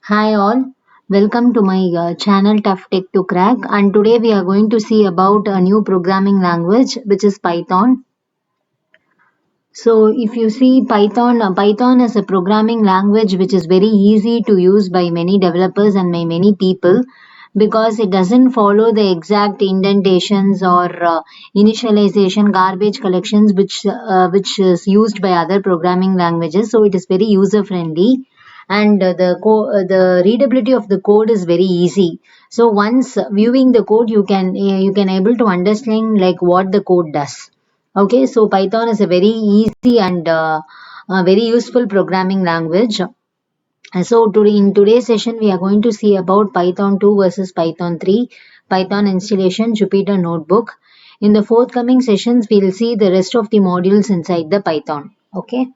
Hi all, welcome to my channel Tough Tech to Crack, and today we are going to see about a new programming language which is Python. So if you see Python is a programming language which is very easy to use by many developers and by many people because it doesn't follow the exact indentations or initialization garbage collections which is used by other programming languages. So it is very user friendly and the readability of the code is very easy. So once viewing the code you can able to understand like what the code does. Okay, so Python is a very easy and very useful programming language. And so today in today's session, we are going to see about Python 2 versus Python 3, Python installation, Jupyter Notebook. In the forthcoming sessions, we will see the rest of the modules inside the Python. Okay.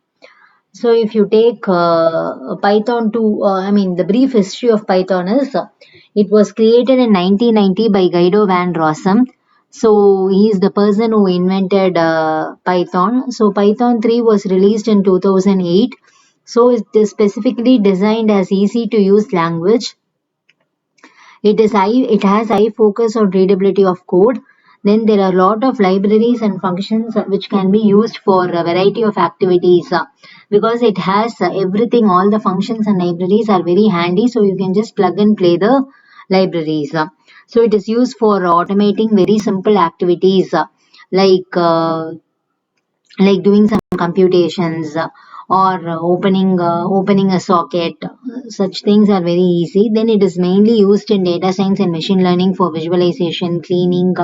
So if you take Python 2, the brief history of Python is it was created in 1990 by Guido van Rossum. So he is the person who invented Python. So Python 3 was released in 2008. So it is specifically designed as easy to use language. It has high focus on readability of code. Then there are a lot of libraries and functions which can be used for a variety of activities because it has everything. All the functions and libraries are very handy, so you can just plug and play the libraries. So it is used for automating very simple activities like uh, like doing some computations or opening a socket. Such things are very easy. Then it is mainly used in data science and machine learning for visualization, cleaning,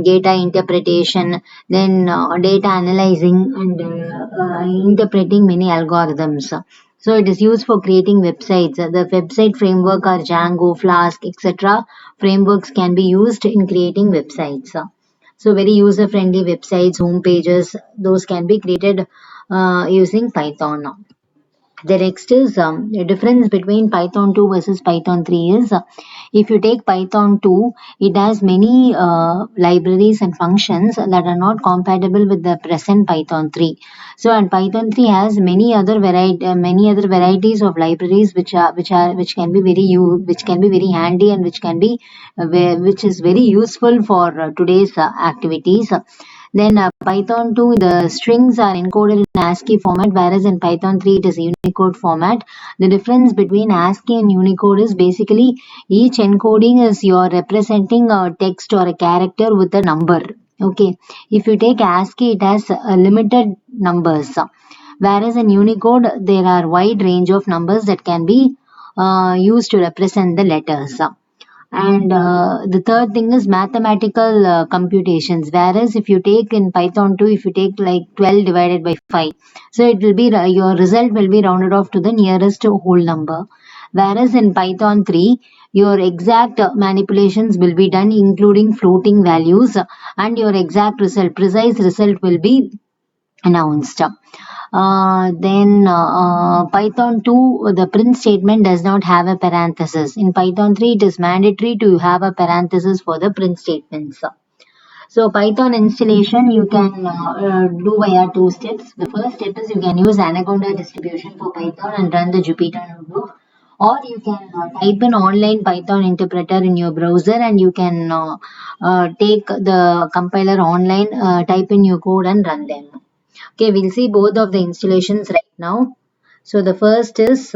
data interpretation, then data analyzing and interpreting many algorithms. So it is used for creating websites. The website framework are Django, Flask, etc. Frameworks can be used in creating websites. So very user friendly websites, home pages, those can be created using Python. The next is the difference between Python 2 versus Python 3 is if you take Python 2, it has many libraries and functions that are not compatible with the present Python 3. So and Python 3 has many other varieties of libraries which can be which can be very handy and which is very useful for today's activities. Then Python 2, the strings are encoded in ASCII format, whereas in Python 3 it is Unicode format. The difference between ASCII and Unicode is basically each encoding is you're representing a text or a character with a number. Okay, if you take ASCII, it has limited numbers, whereas in Unicode there are wide range of numbers that can be used to represent the letters. And the third thing is mathematical computations. Whereas if you take in Python 2, if you take like 12 divided by 5, so it will be your result will be rounded off to the nearest whole number. Whereas in Python 3, your exact manipulations will be done including floating values and your exact result, precise result will be announced. Then Python 2, the print statement does not have a parenthesis. In Python 3, it is mandatory to have a parenthesis for the print statements. So Python installation you can do via two steps. The first step is you can use Anaconda distribution for Python and run the Jupyter Notebook. Or you can type an online Python interpreter in your browser and you can take the compiler online, type in your code and run them. Okay, we'll see both of the installations right now. So the first is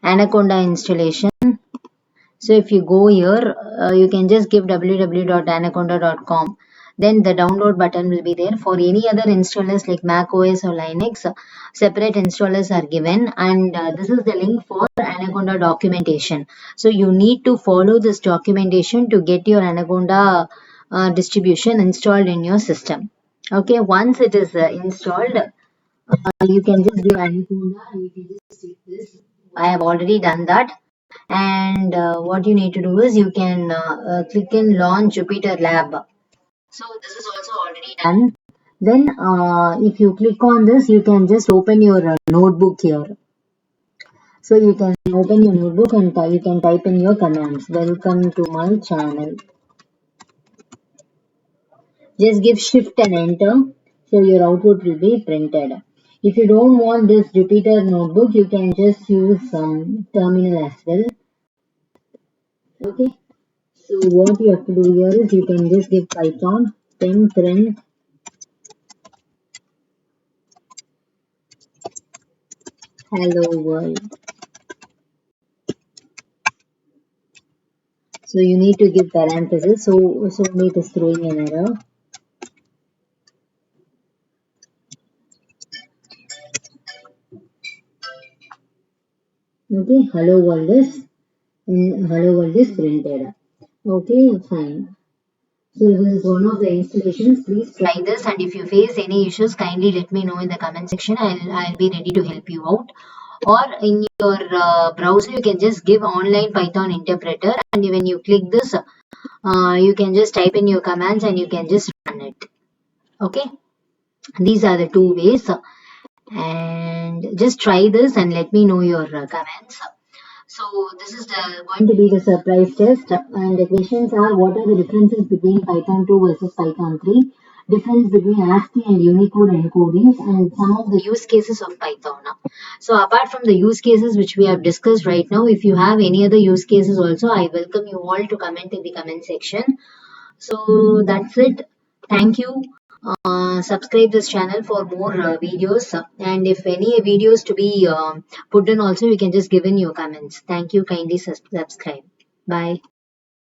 Anaconda installation. So if you go here, you can just give www.anaconda.com. Then the download button will be there. For any other installers like Mac OS or Linux, separate installers are given. And this is the link for Anaconda documentation. So you need to follow this documentation to get your Anaconda distribution installed in your system. Okay, once it is installed, you can just give Anaconda and you can just take this. I have already done that. And what you need to do is you can click in launch Jupyter Lab. So this is also already done. Then if you click on this, you can just open your notebook here. So you can open your notebook and you can type in your commands. Welcome to my channel. Just give shift and enter. So your output will be printed. If you don't want this repeater notebook, you can just use some terminal as well. Okay. So what you have to do here is you can just give Python pen print hello world. So you need to give parentheses. So it is throwing an error. Okay, hello world is printed. Okay, fine. So this is one of the installations. Please try this, and if you face any issues, kindly let me know in the comment section. I'll be ready to help you out. Or in your browser, you can just give online Python interpreter, and when you click this, you can just type in your commands and you can just run it. Okay, these are the two ways, and just try this and let me know your comments. So this is going to be the surprise test, and the questions are: what are the differences between Python 2 versus Python 3? Difference between ASCII and Unicode encodings, and some of the use cases of Python. So apart from the use cases which we have discussed right now, if you have any other use cases also, I welcome you all to comment in the comment section. So that's it. Thank you. Subscribe this channel for more videos, and if any videos to be put in also, you can just give in your comments. Thank you. Kindly subscribe. Bye.